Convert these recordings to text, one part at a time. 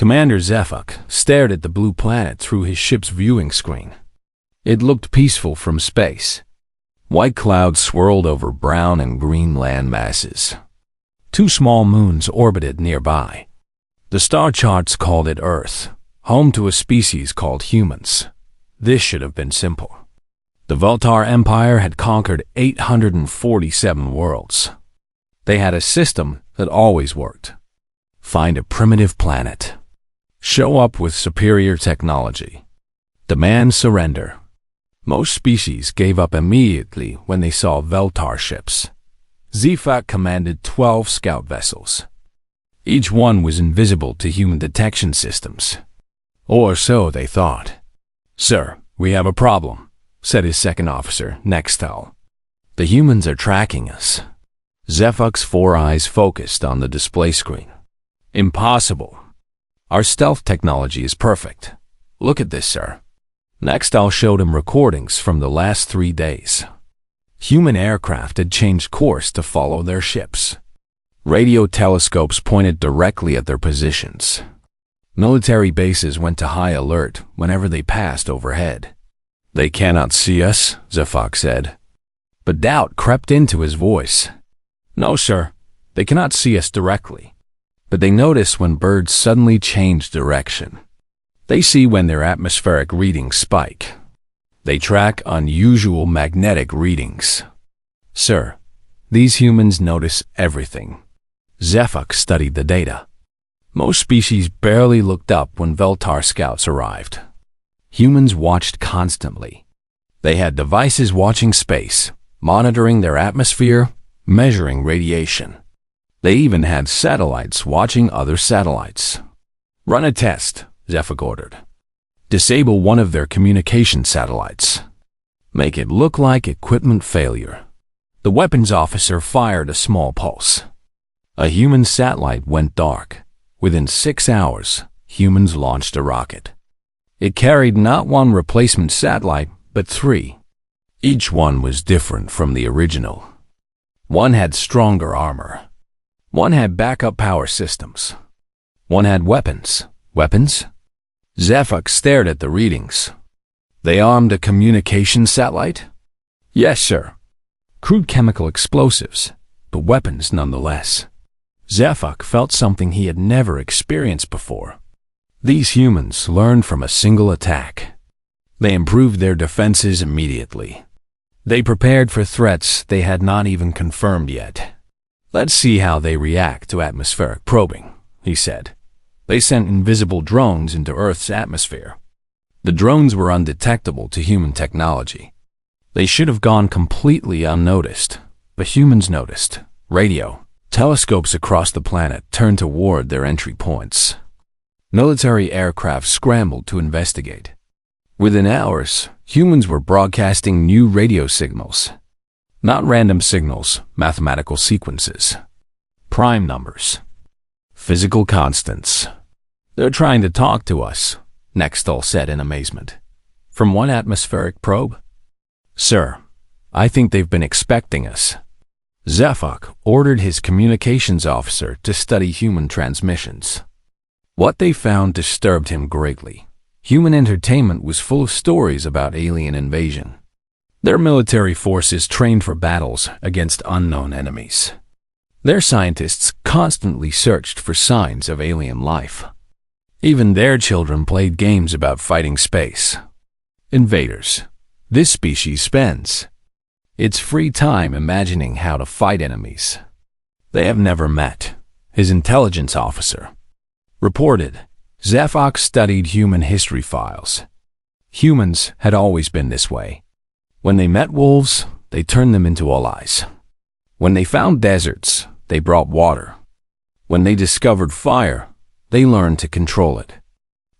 Commander Zefuk stared at the blue planet through his ship's viewing screen. It looked peaceful from space. White clouds swirled over brown and green land masses. 2 small moons orbited nearby. The star charts called it Earth, home to a species called humans. This should have been simple. The Veltar Empire had conquered 847 worlds. They had a system that always worked. Find a primitive planet. Show up with superior technology. Demand surrender. Most species gave up immediately when they saw Veltar ships. Zefuk commanded 12 scout vessels. Each one was invisible to human detection systems. Or so they thought. "Sir, we have a problem," said his second officer, Nextel. "The humans are tracking us." Zefuk's 4 eyes focused on the display screen. "Impossible. Our stealth technology is perfect. Look at this, sir." Nextel showed him recordings from the last 3 days. Human aircraft had changed course to follow their ships. Radio telescopes pointed directly at their positions. Military bases went to high alert whenever they passed overhead. "They cannot see us," Zefuk said. But doubt crept into his voice. "No, sir. They cannot see us directly. But they notice when birds suddenly change direction. They see when their atmospheric readings spike. They track unusual magnetic readings. Sir, these humans notice everything." Zefuk studied the data. Most species barely looked up when Veltar scouts arrived. Humans watched constantly. They had devices watching space, monitoring their atmosphere, measuring radiation. They even had satellites watching other satellites. "Run a test," Zefuk ordered. "Disable one of their communication satellites. Make it look like equipment failure." The weapons officer fired a small pulse. A human satellite went dark. Within 6 hours, humans launched a rocket. It carried not 1 replacement satellite, but 3. Each one was different from the original. One had stronger armor. One had backup power systems. One had weapons. Weapons? Zefuk stared at the readings. "They armed a communication satellite?" "Yes, sir. Crude chemical explosives, but weapons nonetheless." Zefuk felt something he had never experienced before. These humans learned from a single attack. They improved their defenses immediately. They prepared for threats they had not even confirmed yet. "Let's see how they react to atmospheric probing," he said. They sent invisible drones into Earth's atmosphere. The drones were undetectable to human technology. They should have gone completely unnoticed, but humans noticed. Radio telescopes across the planet turned toward their entry points. Military aircraft scrambled to investigate. Within hours, humans were broadcasting new radio signals. Not random signals, mathematical sequences. Prime numbers. Physical constants. "They're trying to talk to us," Nextel said in amazement. "From one atmospheric probe?" "Sir, I think they've been expecting us." Zefuk ordered his communications officer to study human transmissions. What they found disturbed him greatly. Human entertainment was full of stories about alien invasion. Their military forces trained for battles against unknown enemies. Their scientists constantly searched for signs of alien life. Even their children played games about fighting space. Invaders. This species spends its free time imagining how to fight enemies they have never met, his intelligence officer reported. Zefuk studied human history files. Humans had always been this way. When they met wolves, they turned them into allies. When they found deserts, they brought water. When they discovered fire, they learned to control it.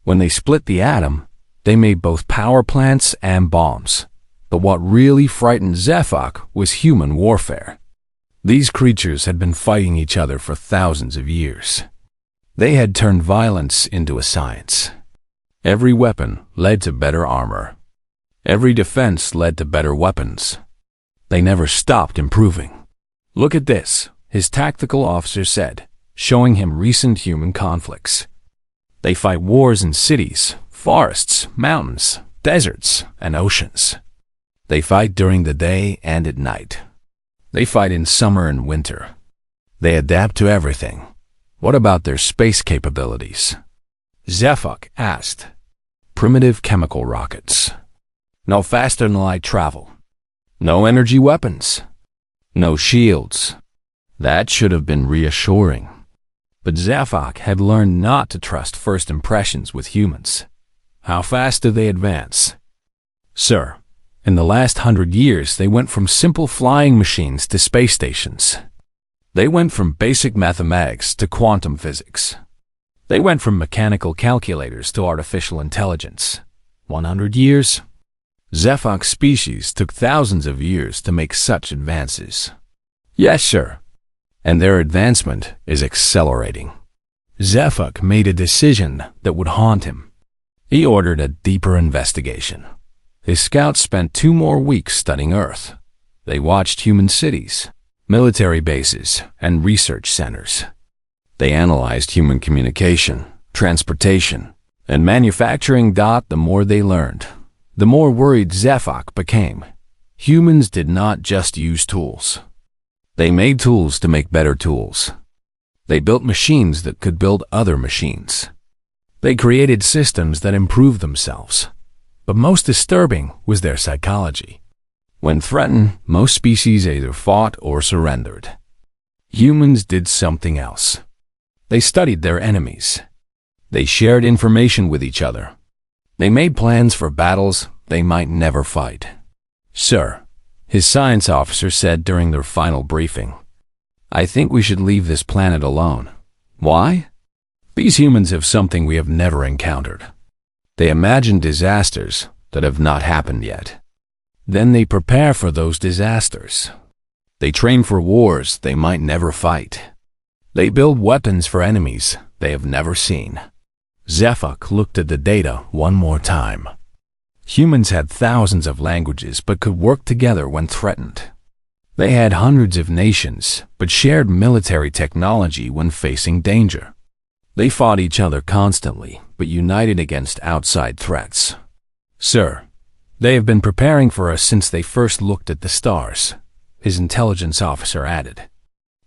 When they split the atom, they made both power plants and bombs. But what really frightened Zefuk was human warfare. These creatures had been fighting each other for thousands of years. They had turned violence into a science. Every weapon led to better armor. Every defense led to better weapons. They never stopped improving. "Look at this," his tactical officer said, showing him recent human conflicts. They fight wars in cities, forests, mountains, deserts, and oceans. They fight during the day and at night. They fight in summer and winter. They adapt to everything. What about their space capabilities? Zefuk asked. Primitive chemical rockets. No faster than light travel. No energy weapons. No shields. That should have been reassuring. But Zefuk had learned not to trust first impressions with humans. How fast do they advance? Sir, in the last 100 years they went from simple flying machines to space stations. They went from basic mathematics to quantum physics. They went from mechanical calculators to artificial intelligence. 100 years? Zefuk's species took thousands of years to make such advances. Yes, sir. And their advancement is accelerating. Zefuk made a decision that would haunt him. He ordered a deeper investigation. His scouts spent 2 more weeks studying Earth. They watched human cities, military bases, and research centers. They analyzed human communication, transportation, and manufacturing. The more they learned, the more worried Zefuk became. Humans did not just use tools. They made tools to make better tools. They built machines that could build other machines. They created systems that improved themselves. But most disturbing was their psychology. When threatened, most species either fought or surrendered. Humans did something else. They studied their enemies. They shared information with each other. They made plans for battles they might never fight. Sir, his science officer said during their final briefing, I think we should leave this planet alone. Why? These humans have something we have never encountered. They imagine disasters that have not happened yet. Then they prepare for those disasters. They train for wars they might never fight. They build weapons for enemies they have never seen. Zefuk looked at the data one more time. Humans had thousands of languages but could work together when threatened. They had hundreds of nations but shared military technology when facing danger. They fought each other constantly but united against outside threats. Sir, they have been preparing for us since they first looked at the stars, his intelligence officer added.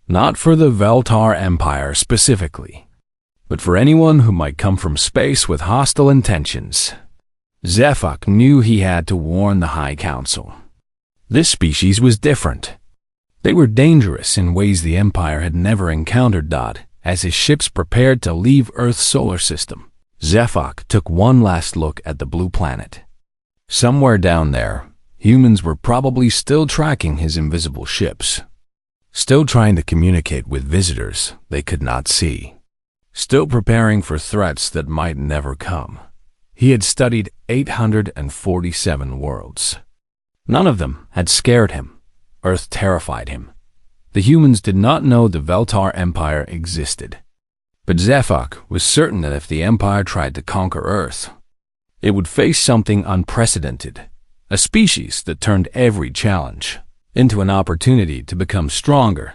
Not for the Veltar Empire specifically, but for anyone who might come from space with hostile intentions. Zefuk knew he had to warn the High Council. This species was different. They were dangerous in ways the Empire had never encountered. As his ships prepared to leave Earth's solar system, Zefuk took one last look at the blue planet. Somewhere down there, humans were probably still tracking his invisible ships, still trying to communicate with visitors they could not see, still preparing for threats that might never come. He had studied 847 worlds. None of them had scared him. Earth terrified him. The humans did not know the Veltar Empire existed. But Zefuk was certain that if the Empire tried to conquer Earth, it would face something unprecedented, a species that turned every challenge into an opportunity to become stronger.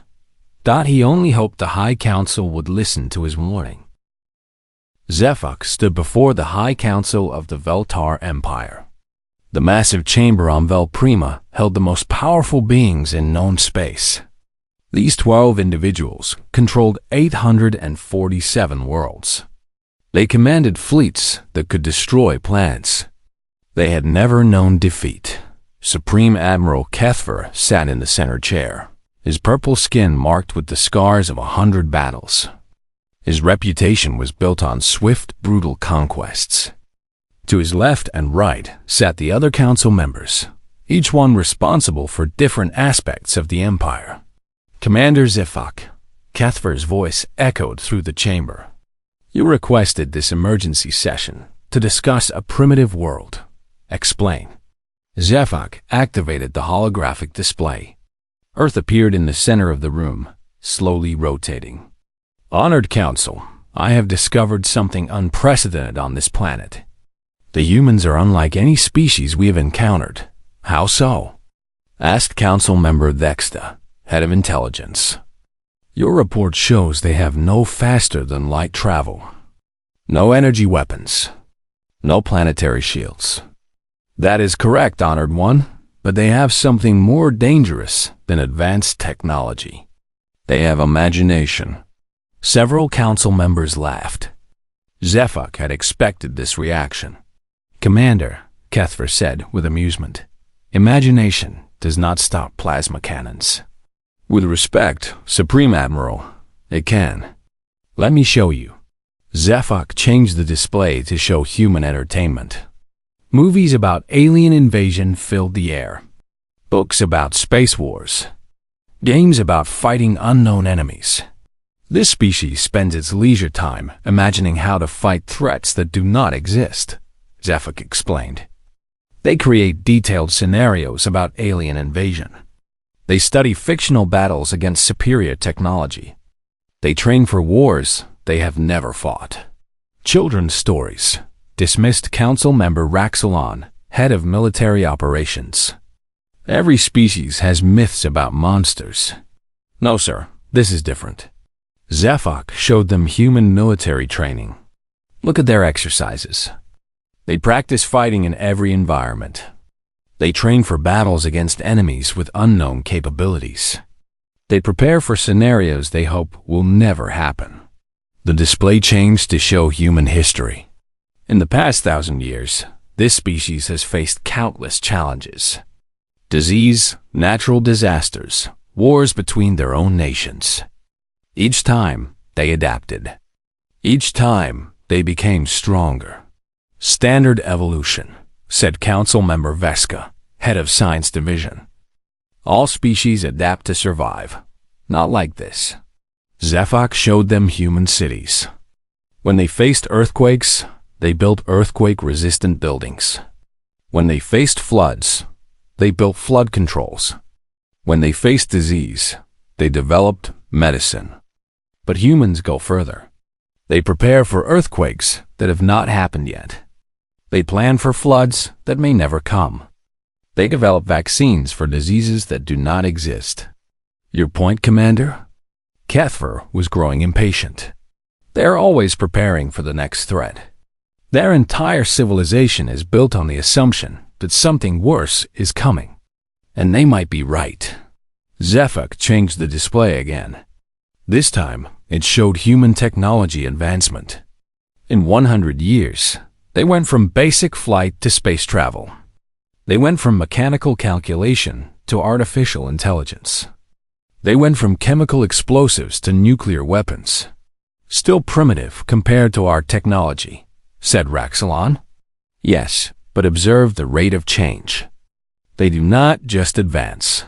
He only hoped the High Council would listen to his warning. Zefuk stood before the High Council of the Veltar Empire. The massive chamber on Velprima held the most powerful beings in known space. These 12 individuals controlled 847 worlds. They commanded fleets that could destroy planets. They had never known defeat. Supreme Admiral Kethver sat in the center chair, his purple skin marked with the scars of 100 battles. His reputation was built on swift, brutal conquests. To his left and right sat the other council members, each one responsible for different aspects of the empire. Commander Zefuk, Kethver's voice echoed through the chamber. You requested this emergency session to discuss a primitive world. Explain. Zefuk activated the holographic display. Earth appeared in the center of the room, slowly rotating. Honored Council, I have discovered something unprecedented on this planet. The humans are unlike any species we have encountered. How so? Asked Council Member Vexta, Head of Intelligence. Your report shows they have no faster-than-light travel. No energy weapons. No planetary shields. That is correct, Honored One, but they have something more dangerous than advanced technology. They have imagination. Several council members laughed. Zefuk had expected this reaction. Commander, Kethver said with amusement, imagination does not stop plasma cannons. With respect, Supreme Admiral, it can. Let me show you. Zefuk changed the display to show human entertainment. Movies about alien invasion filled the air. Books about space wars. Games about fighting unknown enemies. This species spends its leisure time imagining how to fight threats that do not exist, Zefuk explained. They create detailed scenarios about alien invasion. They study fictional battles against superior technology. They train for wars they have never fought. Children's stories, dismissed Council Member Raxalon, head of military operations. Every species has myths about monsters. No, sir, this is different. Zefuk showed them human military training. Look at their exercises. They practice fighting in every environment. They train for battles against enemies with unknown capabilities. They prepare for scenarios they hope will never happen. The display changed to show human history. In the past 1,000 years, this species has faced countless challenges. Disease, natural disasters, wars between their own nations. Each time, they adapted. Each time, they became stronger. Standard evolution, said Council Member Veska, head of Science Division. All species adapt to survive. Not like this. Zefuk showed them human cities. When they faced earthquakes, they built earthquake-resistant buildings. When they faced floods, they built flood controls. When they faced disease, they developed medicine. But humans go further. They prepare for earthquakes that have not happened yet. They plan for floods that may never come. They develop vaccines for diseases that do not exist. Your point, Commander? Kethver was growing impatient. They are always preparing for the next threat. Their entire civilization is built on the assumption that something worse is coming. And they might be right. Zefuk changed the display again. This time, it showed human technology advancement. In 100 years, they went from basic flight to space travel. They went from mechanical calculation to artificial intelligence. They went from chemical explosives to nuclear weapons. Still primitive compared to our technology, said Raxalon. Yes, but observe the rate of change. They do not just advance.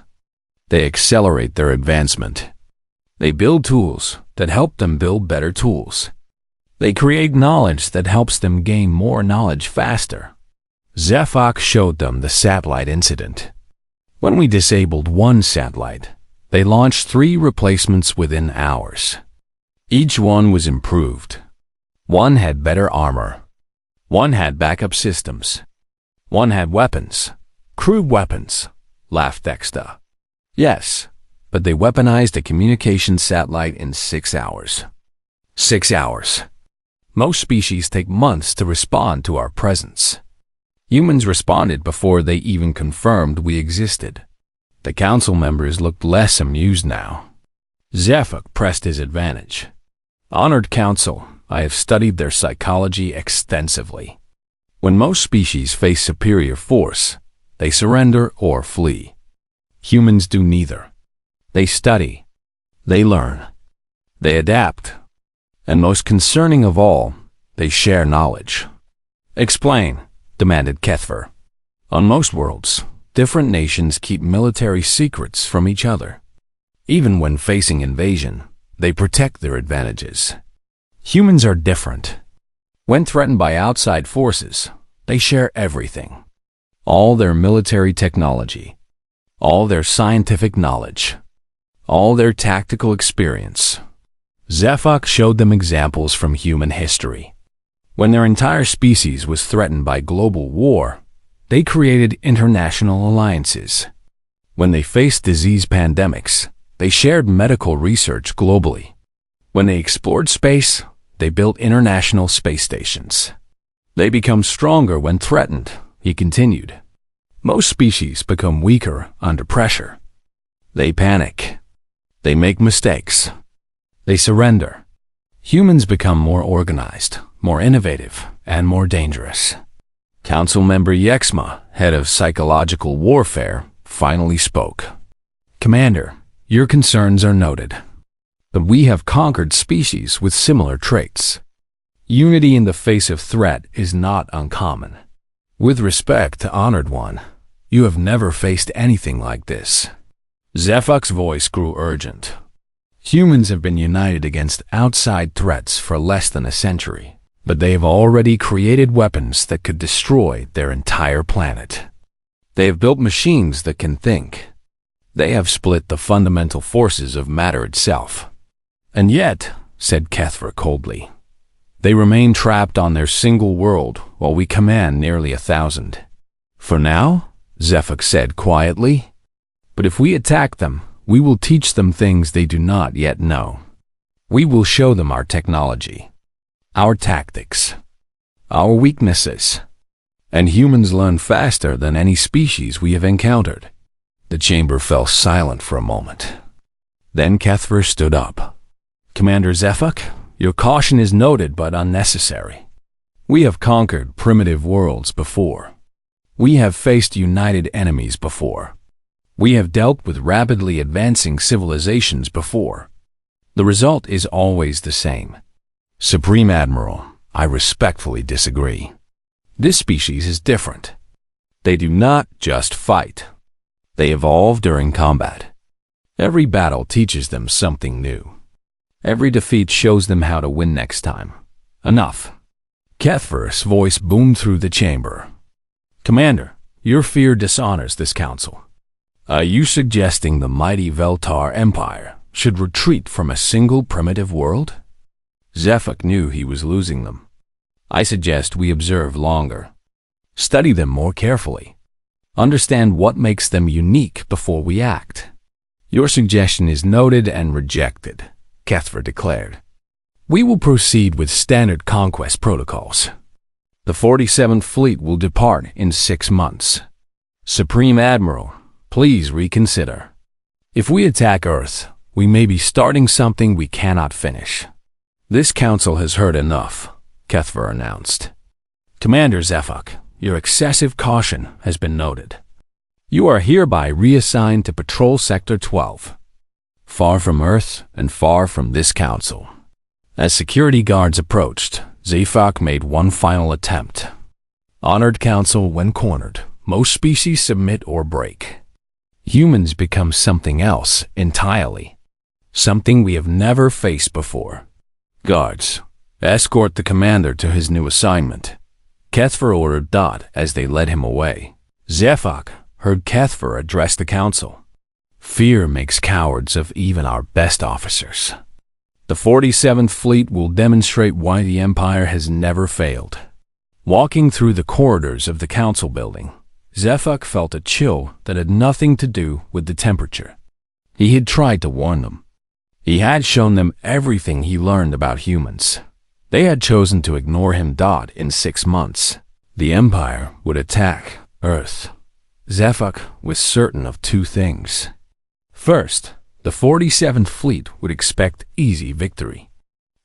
They accelerate their advancement. They build tools that help them build better tools. They create knowledge that helps them gain more knowledge faster. Zefuk showed them the satellite incident. When we disabled one satellite, they launched 3 replacements within hours. Each one was improved. One had better armor. One had backup systems. One had weapons. Crude weapons, laughed Dexta. Yes, but they weaponized a communication satellite in 6 hours. 6 hours. Most species take months to respond to our presence. Humans responded before they even confirmed we existed. The council members looked less amused now. Zefuk pressed his advantage. Honored Council, I have studied their psychology extensively. When most species face superior force, they surrender or flee. Humans do neither. They study. They learn. They adapt. And most concerning of all, they share knowledge. Explain, demanded Kethver. On most worlds, different nations keep military secrets from each other. Even when facing invasion, they protect their advantages. Humans are different. When threatened by outside forces, they share everything. All their military technology, all their scientific knowledge, all their tactical experience. Zefuk showed them examples from human history. When their entire species was threatened by global war, they created international alliances. When they faced disease pandemics, they shared medical research globally. When they explored space, they built international space stations. They become stronger when threatened, he continued. Most species become weaker under pressure. They panic. They make mistakes. They surrender. Humans become more organized, more innovative, and more dangerous. Council member Yexma, head of psychological warfare, finally spoke. Commander, your concerns are noted. But we have conquered species with similar traits. Unity in the face of threat is not uncommon. With respect, Honored One, you have never faced anything like this. Zephuk's voice grew urgent. Humans have been united against outside threats for less than a century, but they have already created weapons that could destroy their entire planet. They have built machines that can think. They have split the fundamental forces of matter itself. And yet, said Kethver coldly, they remain trapped on their single world while we command nearly 1,000. For now, Zephuk said quietly, but if we attack them, we will teach them things they do not yet know. We will show them our technology, our tactics, our weaknesses. And humans learn faster than any species we have encountered. The chamber fell silent for a moment. Then Kethver stood up. Commander Zephuk, your caution is noted but unnecessary. We have conquered primitive worlds before. We have faced united enemies before. We have dealt with rapidly advancing civilizations before. The result is always the same. Supreme Admiral, I respectfully disagree. This species is different. They do not just fight. They evolve during combat. Every battle teaches them something new. Every defeat shows them how to win next time. Enough. Kethver's voice boomed through the chamber. Commander, your fear dishonors this council. Are you suggesting the mighty Veltar Empire should retreat from a single primitive world? Zephuk knew he was losing them. I suggest we observe longer. Study them more carefully. Understand what makes them unique before we act. Your suggestion is noted and rejected, Kethver declared. We will proceed with standard conquest protocols. The 47th Fleet will depart in 6 months. Supreme Admiral, please reconsider. If we attack Earth, we may be starting something we cannot finish. This council has heard enough, Kethver announced. Commander Zephuk, your excessive caution has been noted. You are hereby reassigned to Patrol Sector 12. Far from Earth and far from this council. As security guards approached, Zephuk made one final attempt. Honored Council, when cornered, most species submit or break. Humans become something else entirely. Something we have never faced before. Guards, escort the commander to his new assignment. Kethver ordered Dot as they led him away. Zephuk heard Kethver address the council. Fear makes cowards of even our best officers. The 47th Fleet will demonstrate why the Empire has never failed. Walking through the corridors of the council building, Zephuk felt a chill that had nothing to do with the temperature. He had tried to warn them. He had shown them everything he learned about humans. They had chosen to ignore him. In 6 months, the Empire would attack Earth. Zephuk was certain of 2 things. First, the 47th Fleet would expect easy victory.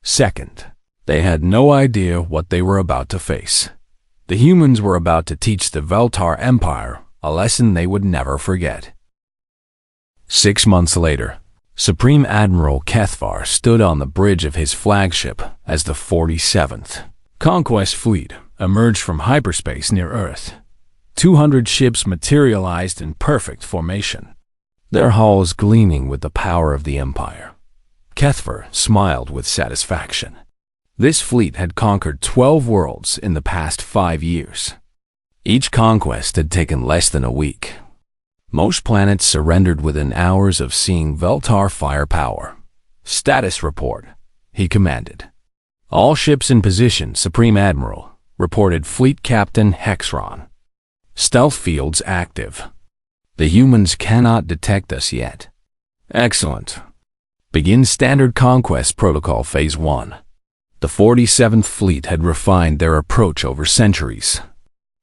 Second, they had no idea what they were about to face. The humans were about to teach the Veltar Empire a lesson they would never forget. 6 months later, Supreme Admiral Kethvar stood on the bridge of his flagship as the 47th Conquest Fleet emerged from hyperspace near Earth. 200 ships materialized in perfect formation, their hulls gleaming with the power of the Empire. Kethver smiled with satisfaction. This fleet had conquered 12 worlds in the past 5 years. Each conquest had taken less than a week. Most planets surrendered within hours of seeing Veltar firepower. Status report, he commanded. All ships in position, Supreme Admiral, reported Fleet Captain Hexron. Stealth fields active. The humans cannot detect us yet. Excellent. Begin Standard Conquest Protocol Phase 1. The 47th Fleet had refined their approach over centuries.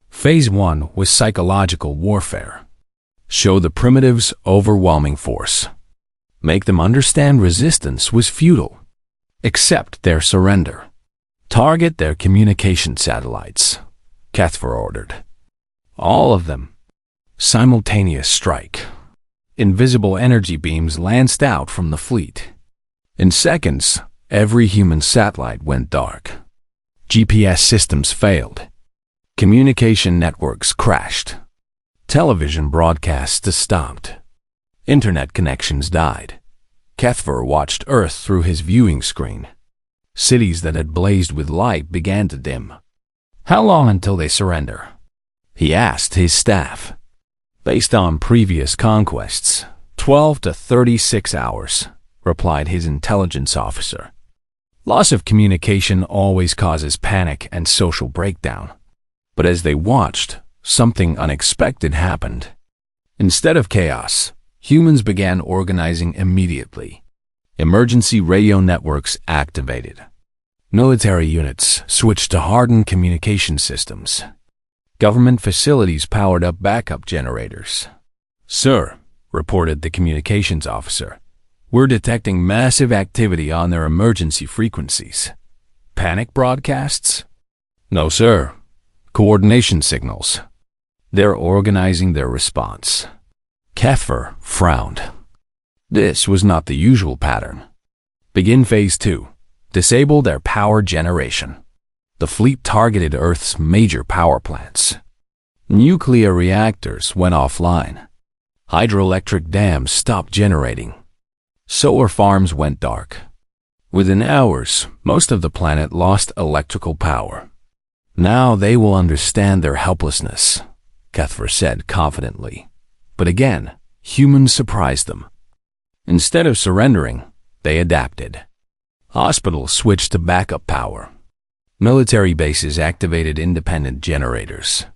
Phase 1 was psychological warfare. Show the primitives overwhelming force. Make them understand resistance was futile. Accept their surrender. Target their communication satellites, Cathver ordered. All of them. Simultaneous strike. Invisible energy beams lanced out from the fleet. In seconds, every human satellite went dark. GPS systems failed. Communication networks crashed. Television broadcasts stopped. Internet connections died. Cathver watched Earth through his viewing screen. Cities that had blazed with light began to dim. "How long until they surrender?" he asked his staff. "Based on previous conquests, 12 to 36 hours, replied his intelligence officer. Loss of communication always causes panic and social breakdown. But as they watched, something unexpected happened. Instead of chaos, humans began organizing immediately. Emergency radio networks activated. Military units switched to hardened communication systems. Government facilities powered up backup generators. "Sir," reported the communications officer, "we're detecting massive activity on their emergency frequencies." "Panic broadcasts?" "No, sir. Coordination signals. They're organizing their response." Cathver frowned. This was not the usual pattern. Begin Phase 2. Disable their power generation. The fleet targeted Earth's major power plants. Nuclear reactors went offline. Hydroelectric dams stopped generating. Solar farms went dark. Within hours, most of the planet lost electrical power. "Now they will understand their helplessness," Cathver said confidently. But again, humans surprised them. Instead of surrendering, they adapted. Hospitals switched to backup power. Military bases activated independent generators.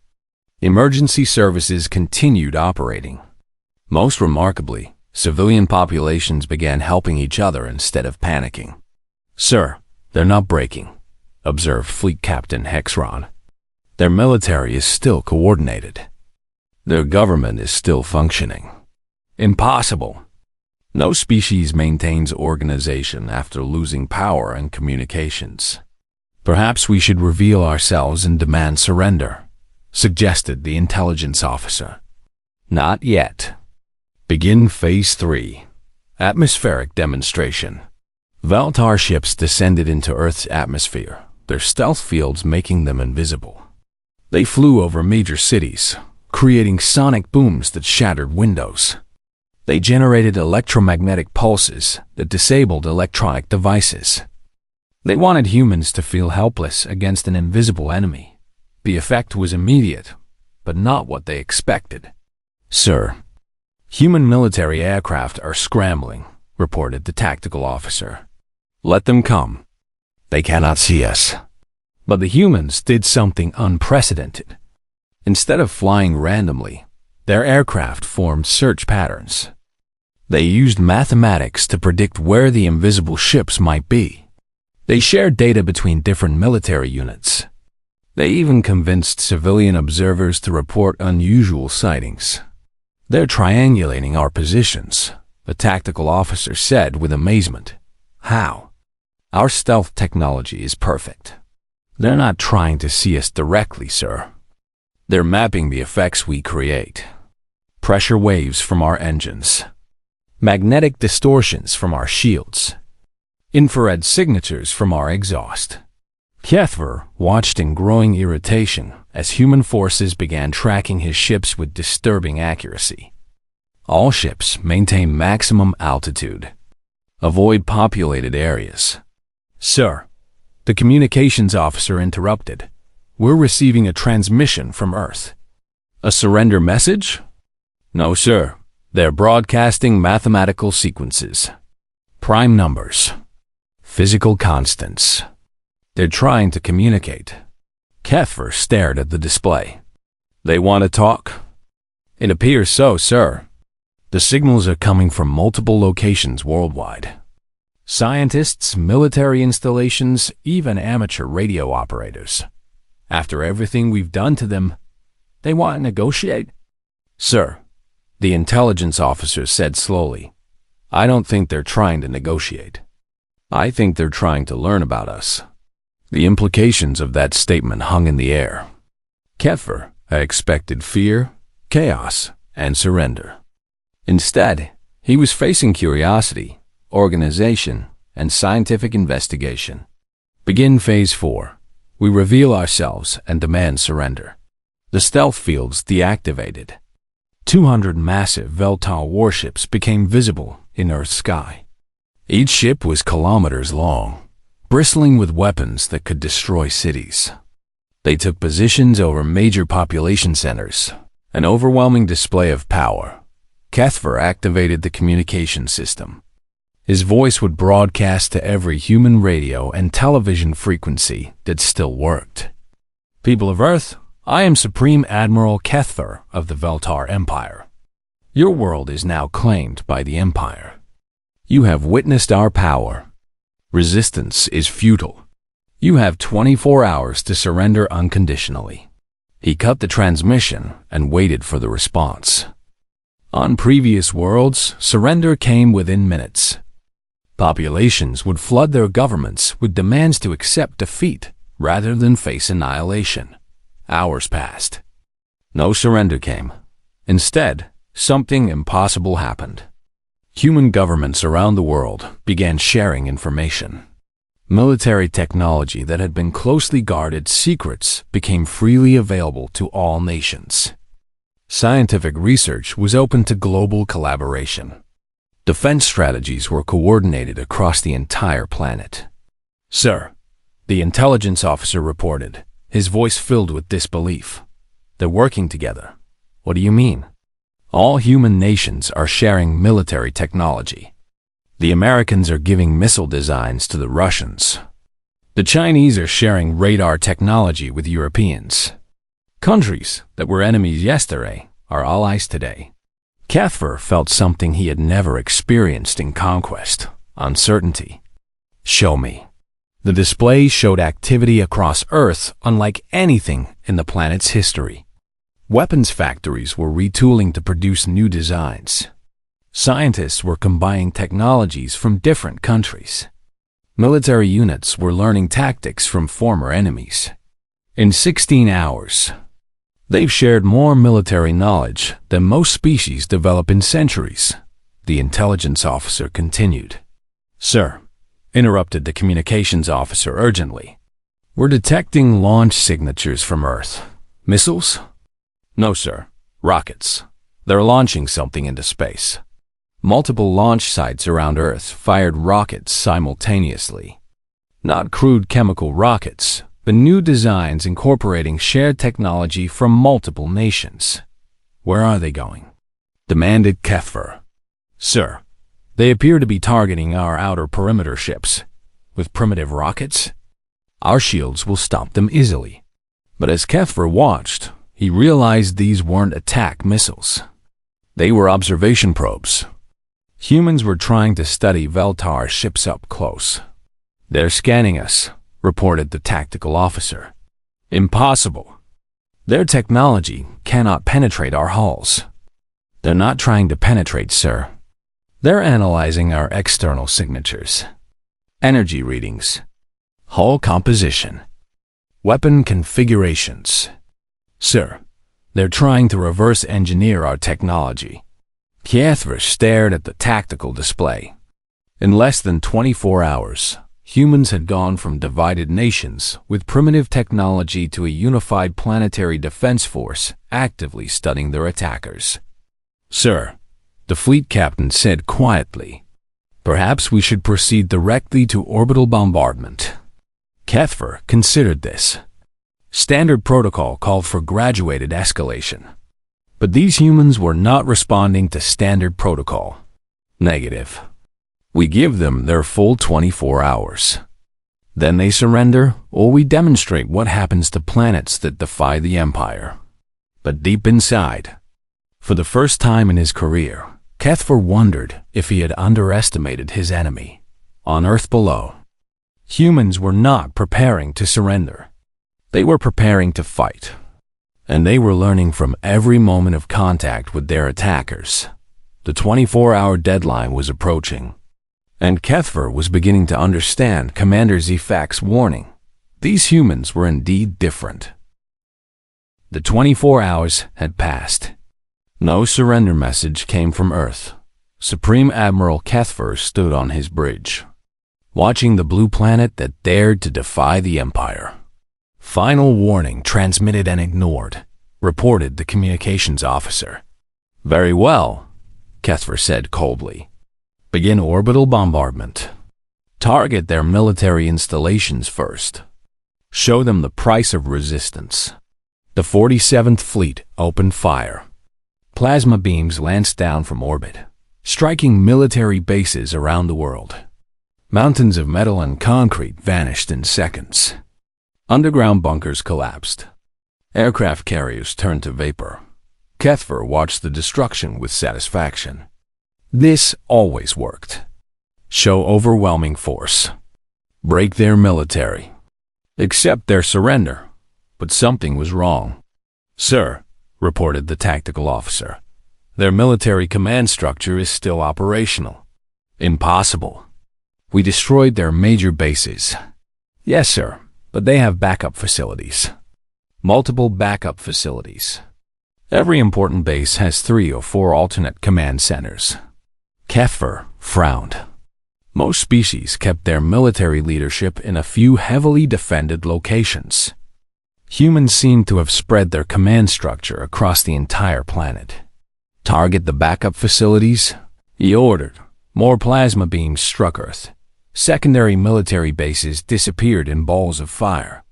Emergency services continued operating. Most remarkably, civilian populations began helping each other instead of panicking. "Sir, they're not breaking," observed Fleet Captain Hexron. "Their military is still coordinated. Their government is still functioning." "Impossible. No species maintains organization after losing power and communications." "Perhaps we should reveal ourselves and demand surrender," suggested the intelligence officer. "Not yet. Begin Phase 3. Atmospheric demonstration." Valtar ships descended into Earth's atmosphere, their stealth fields making them invisible. They flew over major cities, creating sonic booms that shattered windows. They generated electromagnetic pulses that disabled electronic devices. They wanted humans to feel helpless against an invisible enemy. The effect was immediate, but not what they expected. "Sir, human military aircraft are scrambling," reported the tactical officer. "Let them come. They cannot see us." But the humans did something unprecedented. Instead of flying randomly, their aircraft formed search patterns. They used mathematics to predict where the invisible ships might be. They shared data between different military units. They even convinced civilian observers to report unusual sightings. "They're triangulating our positions," the tactical officer said with amazement. "How?" "Our stealth technology is perfect. They're not trying to see us directly, sir. They're mapping the effects we create. Pressure waves from our engines. Magnetic distortions from our shields. Infrared signatures from our exhaust." Cathver watched in growing irritation as human forces began tracking his ships with disturbing accuracy. All ships maintain maximum altitude. Avoid populated areas. "Sir," the communications officer interrupted, "we're receiving a transmission from Earth." "A surrender message?" "No, sir. They're broadcasting mathematical sequences. Prime numbers. Physical constants. They're trying to communicate." Cathver stared at the display. "They want to talk?" "It appears so, sir. The signals are coming from multiple locations worldwide." Scientists, military installations, even amateur radio operators. After everything we've done to them, they want to negotiate? Sir, the intelligence officer said slowly, I don't think they're trying to negotiate. I think they're trying to learn about us. The implications of that statement hung in the air. Kepfer had expected fear, chaos, and surrender. Instead, he was facing curiosity, organization, and scientific investigation. Begin Phase 4. We reveal ourselves and demand surrender. The stealth fields deactivated. 200 massive Veltal warships became visible in Earth's sky. Each ship was kilometers long, bristling with weapons that could destroy cities. They took positions over major population centers, an overwhelming display of power. Kepfer activated the communication system. His voice would broadcast to every human radio and television frequency that still worked. People of Earth, I am Supreme Admiral Kepfer of the Veltar Empire. Your world is now claimed by the Empire. You have witnessed our power. Resistance is futile. You have 24 hours to surrender unconditionally. He cut the transmission and waited for the response. On previous worlds, surrender came within minutes. Populations would flood their governments with demands to accept defeat rather than face annihilation. Hours passed. No surrender came. Instead, something impossible happened. Human governments around the world began sharing information. Military technology that had been closely guarded secrets became freely available to all nations. Scientific research was open to global collaboration. Defense strategies were coordinated across the entire planet. Sir, the intelligence officer reported, his voice filled with disbelief. They're working together. What do you mean? All human nations are sharing military technology. The Americans are giving missile designs to the Russians. The Chinese are sharing radar technology with Europeans. Countries that were enemies yesterday are allies today. Kepfer felt something he had never experienced in conquest: uncertainty. Show me. The display showed activity across Earth unlike anything in the planet's history. Weapons factories were retooling to produce new designs. Scientists were combining technologies from different countries. Military units were learning tactics from former enemies. In 16 hours, they've shared more military knowledge than most species develop in centuries, the intelligence officer continued. Sir, interrupted the communications officer urgently. We're detecting launch signatures from Earth. Missiles? No, sir. Rockets. They're launching something into space. Multiple launch sites around Earth fired rockets simultaneously. Not crude chemical rockets, but new designs incorporating shared technology from multiple nations. Where are they going? Demanded Kepfer. Sir, they appear to be targeting our outer perimeter ships. With primitive rockets, our shields will stop them easily. But as Kepfer watched, he realized these weren't attack missiles. They were observation probes. Humans were trying to study Veltar ships up close. They're scanning us, reported the tactical officer. Impossible. Their technology cannot penetrate our hulls. They're not trying to penetrate, sir. They're analyzing our external signatures. Energy readings. Hull composition. Weapon configurations. Sir, they're trying to reverse engineer our technology. Kepfer stared at the tactical display. In less than 24 hours, humans had gone from divided nations with primitive technology to a unified planetary defense force actively studying their attackers. Sir, the fleet captain said quietly, perhaps we should proceed directly to orbital bombardment. Kepfer considered this. Standard protocol called for graduated escalation. But these humans were not responding to standard protocol. Negative. We give them their full 24 hours. Then they surrender, or we demonstrate what happens to planets that defy the Empire. But deep inside, for the first time in his career, Kepfer wondered if he had underestimated his enemy. On Earth below, humans were not preparing to surrender. They were preparing to fight, and they were learning from every moment of contact with their attackers. The 24-hour deadline was approaching, and Kethver was beginning to understand Commander Zefak's warning. These humans were indeed different. The 24 hours had passed. No surrender message came from Earth. Supreme Admiral Kethver stood on his bridge, watching the blue planet that dared to defy the Empire. Final warning transmitted and ignored, reported the communications officer. Very well, Kethver said coldly. Begin orbital bombardment. Target their military installations first. Show them the price of resistance. The 47th Fleet opened fire. Plasma beams lanced down from orbit, striking military bases around the world. Mountains of metal and concrete vanished in seconds. Underground bunkers collapsed. Aircraft carriers turned to vapor. Kethver watched the destruction with satisfaction. This always worked. Show overwhelming force. Break their military. Accept their surrender. But something was wrong. Sir, reported the tactical officer, their military command structure is still operational. Impossible. We destroyed their major bases. Yes, sir, but they have backup facilities. Multiple backup facilities. Every important base has 3 or 4 alternate command centers. Kethver frowned. Most species kept their military leadership in a few heavily defended locations. Humans seem to have spread their command structure across the entire planet. Target the backup facilities? He ordered. More plasma beams struck Earth. Secondary military bases disappeared in balls of fire.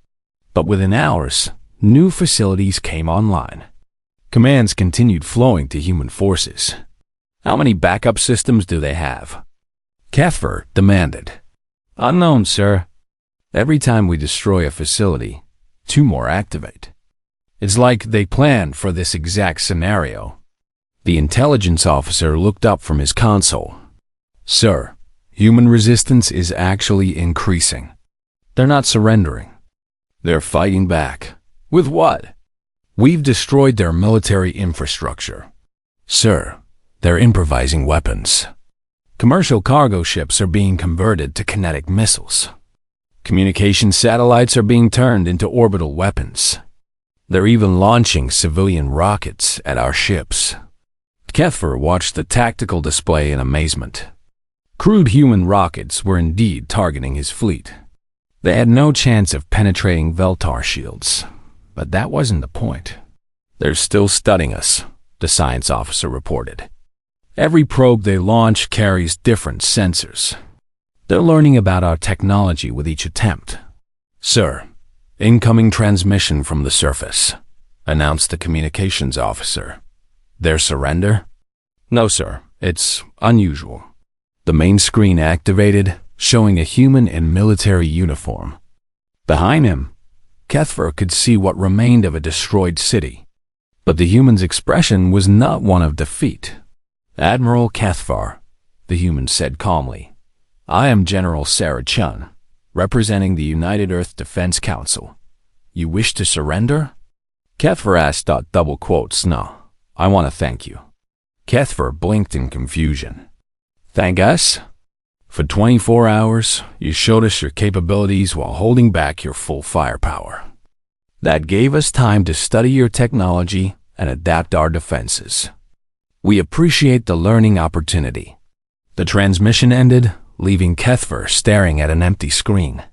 But within hours, new facilities came online. Commands continued flowing to human forces. How many backup systems do they have? Kethver demanded. Unknown, sir. Every time we destroy a facility, 2 more activate. It's like they planned for this exact scenario. The intelligence officer looked up from his console. Sir, human resistance is actually increasing. They're not surrendering. They're fighting back. With what? We've destroyed their military infrastructure. Sir, they're improvising weapons. Commercial cargo ships are being converted to kinetic missiles. Communication satellites are being turned into orbital weapons. They're even launching civilian rockets at our ships. Kethver watched the tactical display in amazement. Crude human rockets were indeed targeting his fleet. They had no chance of penetrating Veltar shields, but that wasn't the point. They're still studying us, the science officer reported. Every probe they launch carries different sensors. They're learning about our technology with each attempt. Sir, incoming transmission from the surface, announced the communications officer. Their surrender? No, sir. It's unusual. The main screen activated, showing a human in military uniform. Behind him, Kethver could see what remained of a destroyed city. But the human's expression was not one of defeat. Admiral Kethver, the human said calmly. I am General Sarah Chun, representing the United Earth Defense Council. You wish to surrender? Kethver asked. Double quotes. No, I want to thank you. Kethver blinked in confusion. Thank us? For 24 hours, you showed us your capabilities while holding back your full firepower. That gave us time to study your technology and adapt our defenses. We appreciate the learning opportunity. The transmission ended, leaving Kethver staring at an empty screen.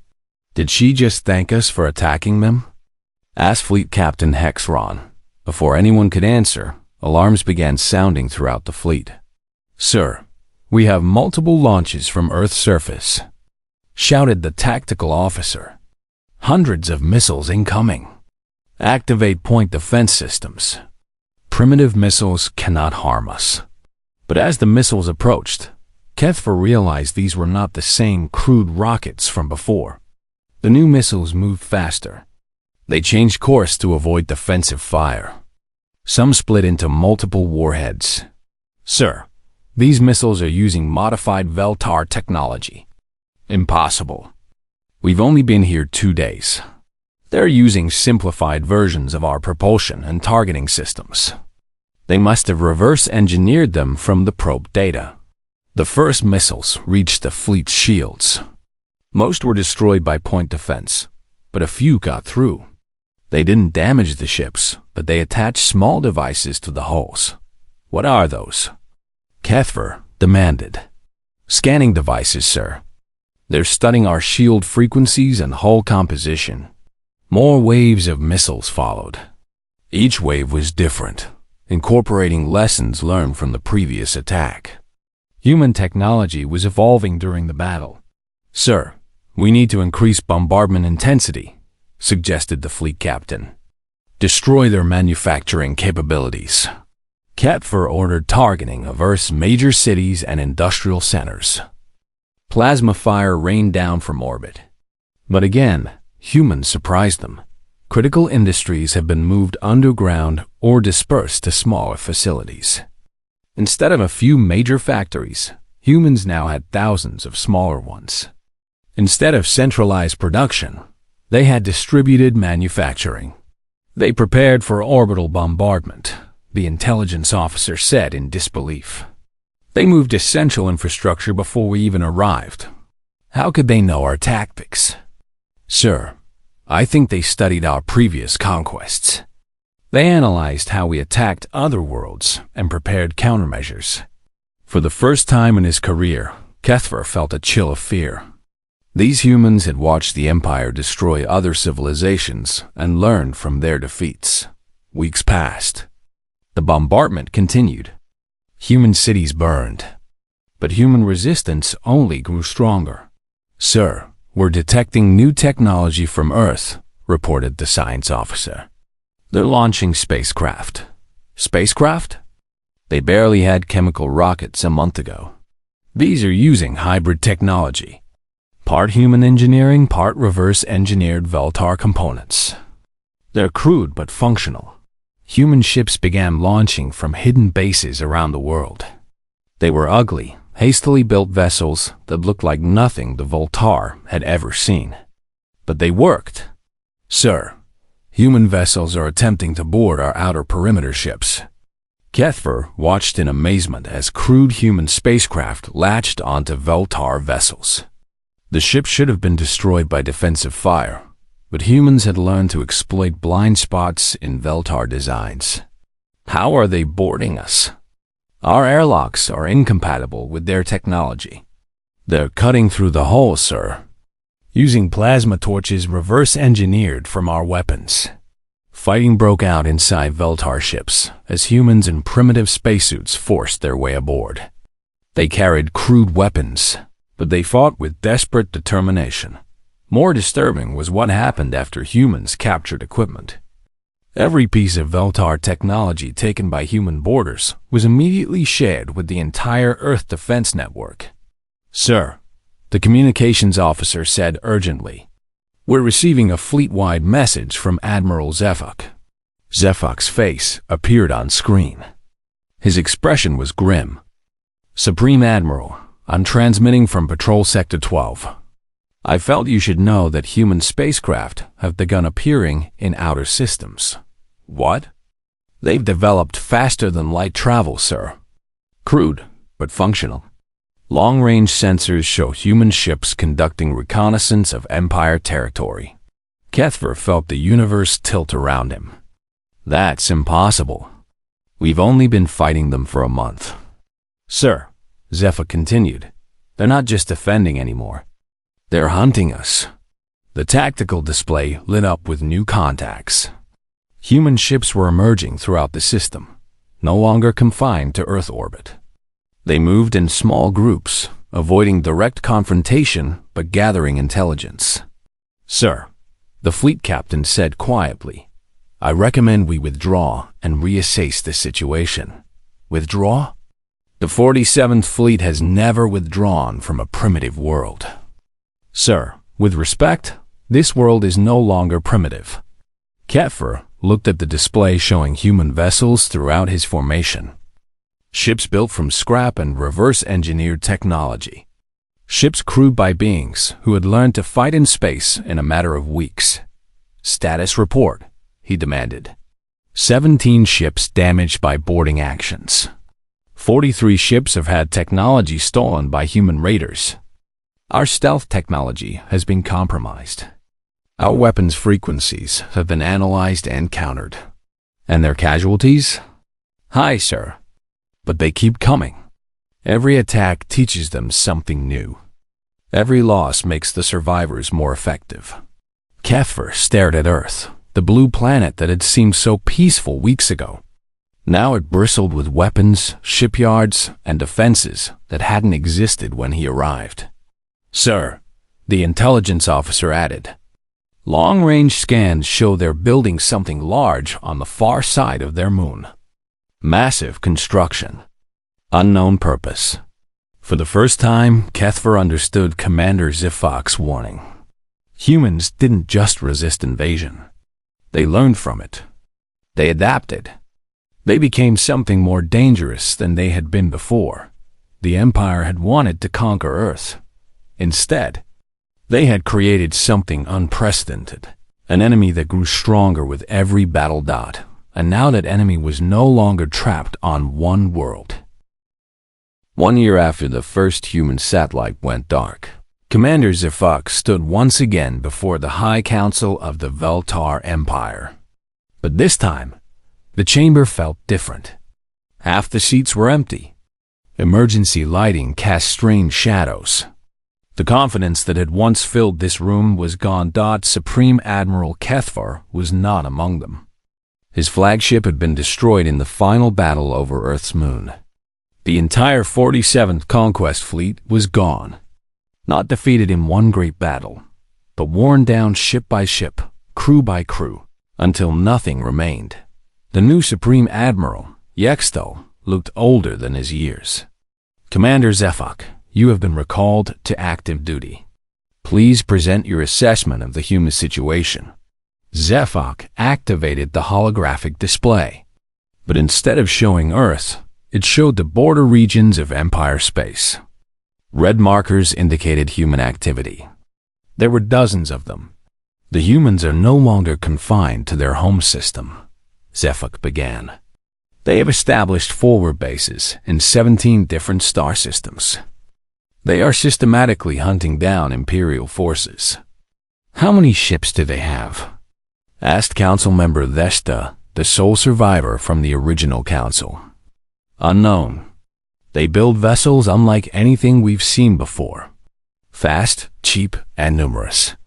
Did she just thank us for attacking them? Asked Fleet Captain Hexron. Before anyone could answer, alarms began sounding throughout the fleet. Sir, we have multiple launches from Earth's surface, shouted the tactical officer. Hundreds of missiles incoming. Activate point defense systems. Primitive missiles cannot harm us. But as the missiles approached, Kethver realized these were not the same crude rockets from before. The new missiles moved faster. They changed course to avoid defensive fire. Some split into multiple warheads. Sir, these missiles are using modified Veltar technology. Impossible. We've only been here 2 days. They're using simplified versions of our propulsion and targeting systems. They must have reverse-engineered them from the probe data. The first missiles reached the fleet's shields. Most were destroyed by point defense, but a few got through. They didn't damage the ships, but they attached small devices to the hulls. What are those? Kethver demanded. Scanning devices, sir. They're studying our shield frequencies and hull composition. More waves of missiles followed. Each wave was different, incorporating lessons learned from the previous attack. Human technology was evolving during the battle. Sir, we need to increase bombardment intensity, suggested the fleet captain. Destroy their manufacturing capabilities. Kethver ordered targeting of Earth's major cities and industrial centers. Plasma fire rained down from orbit. But again, humans surprised them. Critical industries have been moved underground or dispersed to smaller facilities. Instead of a few major factories, humans now had thousands of smaller ones. Instead of centralized production, they had distributed manufacturing. They prepared for orbital bombardment, the intelligence officer said in disbelief. They moved essential infrastructure before we even arrived. How could they know our tactics? Sir, I think they studied our previous conquests. They analyzed how we attacked other worlds and prepared countermeasures. For the first time in his career, Kethver felt a chill of fear. These humans had watched the Empire destroy other civilizations and learned from their defeats. Weeks passed. The bombardment continued. Human cities burned. But human resistance only grew stronger. Sir, we're detecting new technology from Earth, reported the science officer. They're launching spacecraft. Spacecraft? They barely had chemical rockets a month ago. These are using hybrid technology. Part human engineering, part reverse-engineered Veltar components. They're crude but functional. Human ships began launching from hidden bases around the world. They were ugly, hastily built vessels that looked like nothing the Veltar had ever seen. But they worked. Sir, human vessels are attempting to board our outer perimeter ships. Kethver watched in amazement as crude human spacecraft latched onto Veltar vessels. The ship should have been destroyed by defensive fire, but humans had learned to exploit blind spots in Veltar designs. How are they boarding us? Our airlocks are incompatible with their technology. They're cutting through the hull, sir, using plasma torches reverse-engineered from our weapons. Fighting broke out inside Veltar ships as humans in primitive spacesuits forced their way aboard. They carried crude weapons, but they fought with desperate determination. More disturbing was what happened after humans captured equipment. Every piece of Veltar technology taken by human boarders was immediately shared with the entire Earth defense network. Sir, the communications officer said urgently, we're receiving a fleet-wide message from Admiral Zefuk. Zefuk's face appeared on screen. His expression was grim. Supreme Admiral, I'm transmitting from Patrol Sector 12. I felt you should know that human spacecraft have begun appearing in outer systems. What? They've developed faster-than-light travel, sir. Crude, but functional. Long-range sensors show human ships conducting reconnaissance of Empire territory. Kethver felt the universe tilt around him. That's impossible. We've only been fighting them for a month. Sir, Zefuk continued, they're not just defending anymore. They're hunting us. The tactical display lit up with new contacts. Human ships were emerging throughout the system, no longer confined to Earth orbit. They moved in small groups, avoiding direct confrontation but gathering intelligence. Sir, the fleet captain said quietly, I recommend we withdraw and reassess the situation. Withdraw? The 47th Fleet has never withdrawn from a primitive world. Sir, with respect, this world is no longer primitive. Kethver looked at the display showing human vessels throughout his formation. Ships built from scrap and reverse-engineered technology. Ships crewed by beings who had learned to fight in space in a matter of weeks. Status report, he demanded. 17 ships damaged by boarding actions. 43 ships have had technology stolen by human raiders. Our stealth technology has been compromised. Our weapons frequencies have been analyzed and countered. And their casualties? High, sir. But they keep coming. Every attack teaches them something new. Every loss makes the survivors more effective. Kefir stared at Earth, the blue planet that had seemed so peaceful weeks ago. Now it bristled with weapons, shipyards, and defenses that hadn't existed when he arrived. Sir, the intelligence officer added, long-range scans show they're building something large on the far side of their moon. Massive construction. Unknown purpose. For the first time, Kefir understood Commander Zifok's warning. Humans didn't just resist invasion. They learned from it. They adapted. They became something more dangerous than they had been before. The Empire had wanted to conquer Earth. Instead, they had created something unprecedented, an enemy that grew stronger with every battle dot, and now that enemy was no longer trapped on one world. 1 year after the first human satellite went dark, Commander Zifok stood once again before the High Council of the Veltar Empire. But this time, the chamber felt different. Half the seats were empty. Emergency lighting cast strange shadows. The confidence that had once filled this room was gone. Supreme Admiral Kefir was not among them. His flagship had been destroyed in the final battle over Earth's moon. The entire 47th Conquest Fleet was gone. Not defeated in one great battle, but worn down ship by ship, crew by crew, until nothing remained. The new Supreme Admiral, Yexto, looked older than his years. Commander Zefok, you have been recalled to active duty. Please present your assessment of the human situation. Zefok activated the holographic display, but instead of showing Earth, it showed the border regions of Empire space. Red markers indicated human activity. There were dozens of them. The humans are no longer confined to their home system, Zefok began. They have established forward bases in 17 different star systems. They are systematically hunting down Imperial forces. How many ships do they have? Asked Council Member Vesta, the sole survivor from the original council. Unknown. They build vessels unlike anything we've seen before. Fast, cheap, and numerous.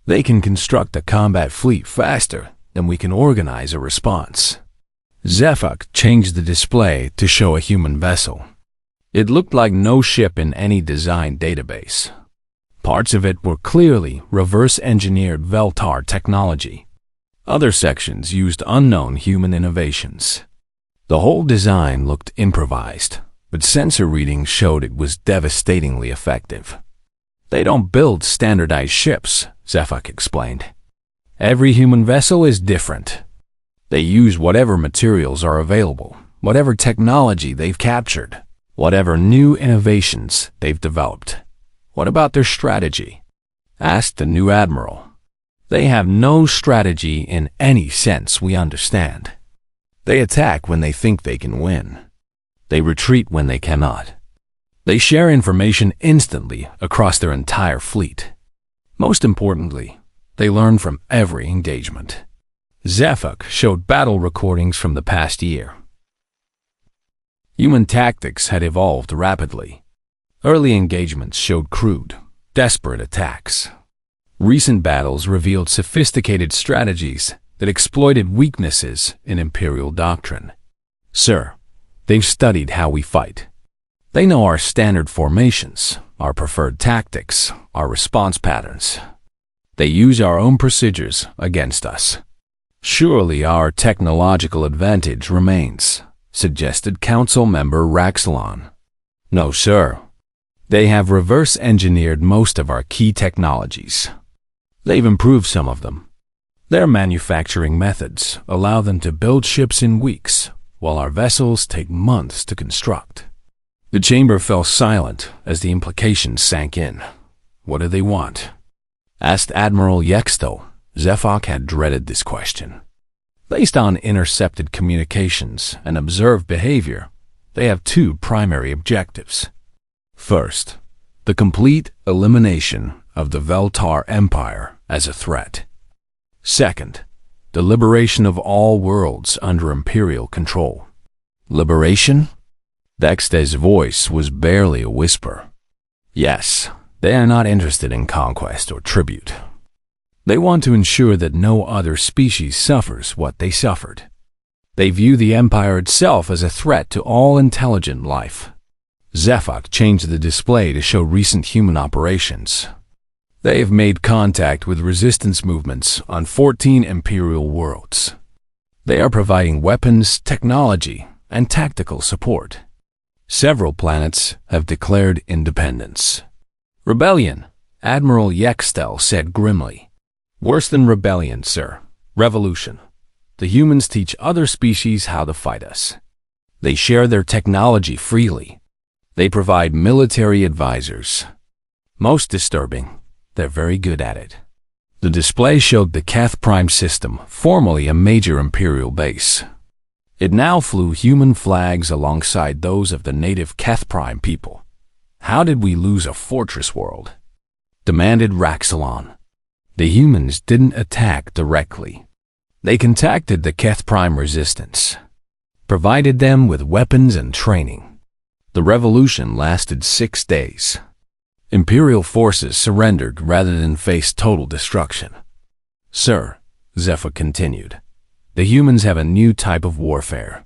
They can construct a combat fleet faster than we can organize a response. Zefok changed the display to show a human vessel. It looked like no ship in any design database. Parts of it were clearly reverse-engineered Veltar technology. Other sections used unknown human innovations. The whole design looked improvised, but sensor readings showed it was devastatingly effective. They don't build standardized ships, Zefok explained. Every human vessel is different. They use whatever materials are available, whatever technology they've captured, whatever new innovations they've developed. What about their strategy? Asked the new admiral. They have no strategy in any sense we understand. They attack when they think they can win. They retreat when they cannot. They share information instantly across their entire fleet. Most importantly, they learn from every engagement. Zefok showed battle recordings from the past year. Human tactics had evolved rapidly. Early engagements showed crude, desperate attacks. Recent battles revealed sophisticated strategies that exploited weaknesses in Imperial doctrine. Sir, they've studied how we fight. They know our standard formations, our preferred tactics, our response patterns. They use our own procedures against us. Surely our technological advantage remains, suggested Council Member Raxalon. No, sir. They have reverse-engineered most of our key technologies. They've improved some of them. Their manufacturing methods allow them to build ships in weeks, while our vessels take months to construct. The chamber fell silent as the implications sank in. "What do they want?" asked Admiral Yextel. Zefok had dreaded this question. Based on intercepted communications and observed behavior, they have two primary objectives. First, the complete elimination of the Veltar Empire as a threat. Second, the liberation of all worlds under Imperial control. Liberation? Dexter's voice was barely a whisper. Yes, they are not interested in conquest or tribute. They want to ensure that no other species suffers what they suffered. They view the Empire itself as a threat to all intelligent life. Zefok changed the display to show recent human operations. They have made contact with resistance movements on 14 Imperial worlds. They are providing weapons, technology, and tactical support. Several planets have declared independence. Rebellion, Admiral Yextel said grimly. Worse than rebellion, sir. Revolution. The humans teach other species how to fight us. They share their technology freely. They provide military advisors. Most disturbing, they're very good at it. The display showed the Keth Prime system, formerly a major Imperial base. It now flew human flags alongside those of the native Keth Prime people. "How did we lose a fortress world?" demanded Raxalon. The humans didn't attack directly. They contacted the Keth Prime resistance, provided them with weapons and training. The revolution lasted 6 days. Imperial forces surrendered rather than face total destruction. "Sir," Zephyr continued, "the humans have a new type of warfare.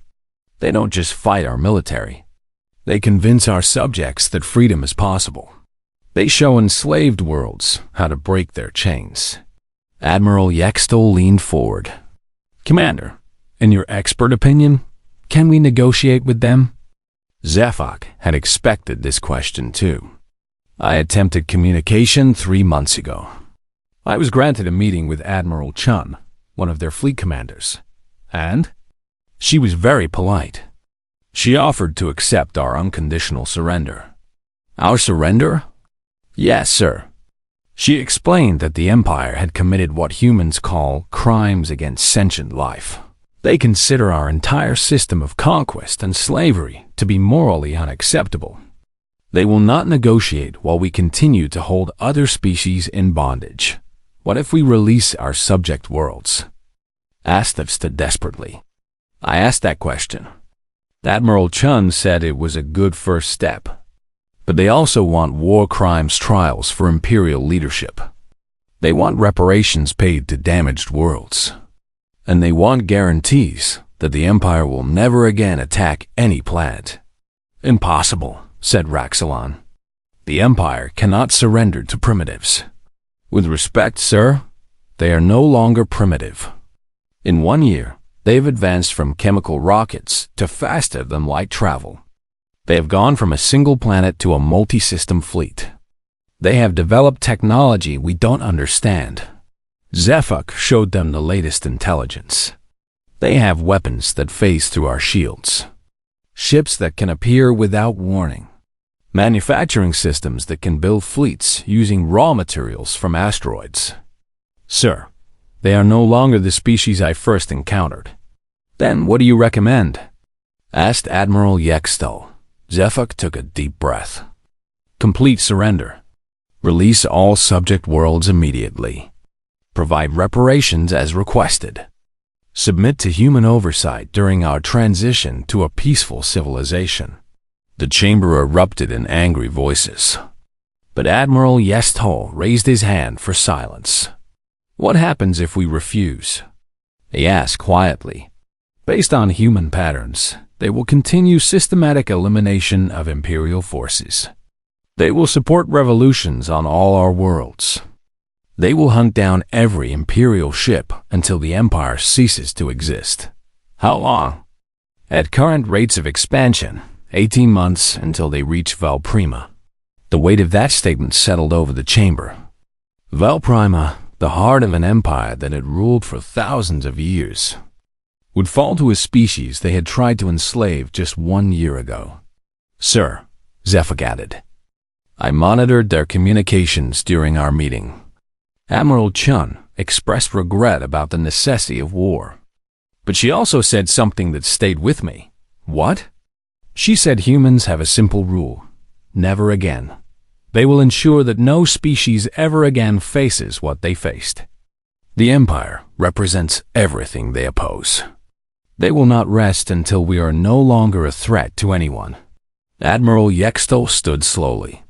They don't just fight our military. They convince our subjects that freedom is possible. They show enslaved worlds how to break their chains." Admiral Yextel leaned forward. "Commander, in your expert opinion, can we negotiate with them?" Zefok had expected this question too. "I attempted communication 3 months ago. I was granted a meeting with Admiral Chun, one of their fleet commanders, and she was very polite. She offered to accept our unconditional surrender." "Our surrender?" "Yes, sir." She explained that the Empire had committed what humans call crimes against sentient life. They consider our entire system of conquest and slavery to be morally unacceptable. They will not negotiate while we continue to hold other species in bondage. "What if we release our subject worlds?" Astav stood desperately. "I asked that question. Admiral Chun said it was a good first step. But they also want war crimes trials for Imperial leadership. They want reparations paid to damaged worlds. And they want guarantees that the Empire will never again attack any planet." "Impossible," said Raxalon. "The Empire cannot surrender to primitives." "With respect, sir, they are no longer primitive. In 1 year, they have advanced from chemical rockets to faster than light travel. They have gone from a single planet to a multi-system fleet. They have developed technology we don't understand." Zefok showed them the latest intelligence. "They have weapons that phase through our shields, ships that can appear without warning, manufacturing systems that can build fleets using raw materials from asteroids." "Sir, they are no longer the species I first encountered." "Then what do you recommend?" asked Admiral Yextel. Zefok took a deep breath. "Complete surrender. Release all subject worlds immediately. Provide reparations as requested. Submit to human oversight during our transition to a peaceful civilization." The chamber erupted in angry voices. But Admiral Yestol raised his hand for silence. "What happens if we refuse?" he asked quietly. "Based on human patterns, they will continue systematic elimination of Imperial forces. They will support revolutions on all our worlds. They will hunt down every Imperial ship until the Empire ceases to exist." "How long?" "At current rates of expansion, 18 months until they reach Valprima." The weight of that statement settled over the chamber. Valprima, the heart of an empire that had ruled for thousands of years, would fall to a species they had tried to enslave just 1 year ago. "Sir," Zefak added. I monitored their communications during our meeting. Admiral Chun expressed regret about the necessity of war. But she also said something that stayed with me. What? She said humans have a simple rule. Never again. They will ensure that no species ever again faces what they faced. The Empire represents everything they oppose. They will not rest until we are no longer a threat to anyone. Admiral Yextel stood slowly.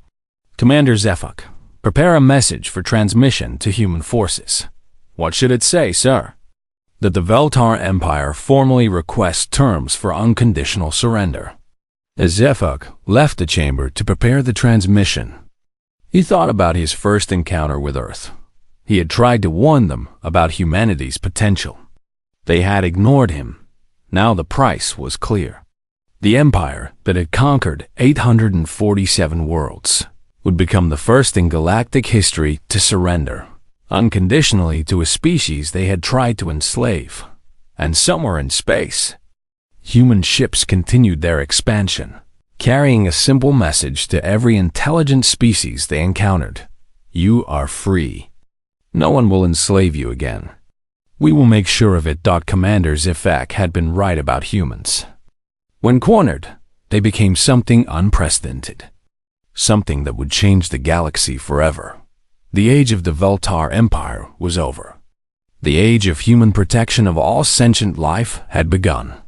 Commander Zefak, prepare a message for transmission to human forces. What should it say, sir? That the Veltar Empire formally requests terms for unconditional surrender. As Zefak left the chamber to prepare the transmission, he thought about his first encounter with Earth. He had tried to warn them about humanity's potential. They had ignored him. Now the price was clear. The empire that had conquered 847 worlds would become the first in galactic history to surrender unconditionally to a species they had tried to enslave. And somewhere in space, human ships continued their expansion, carrying a simple message to every intelligent species they encountered. You are free. No one will enslave you again. We will make sure of it. Commander Zefak had been right about humans. When cornered, they became something unprecedented. Something that would change the galaxy forever. The age of the Veltar Empire was over. The age of human protection of all sentient life had begun.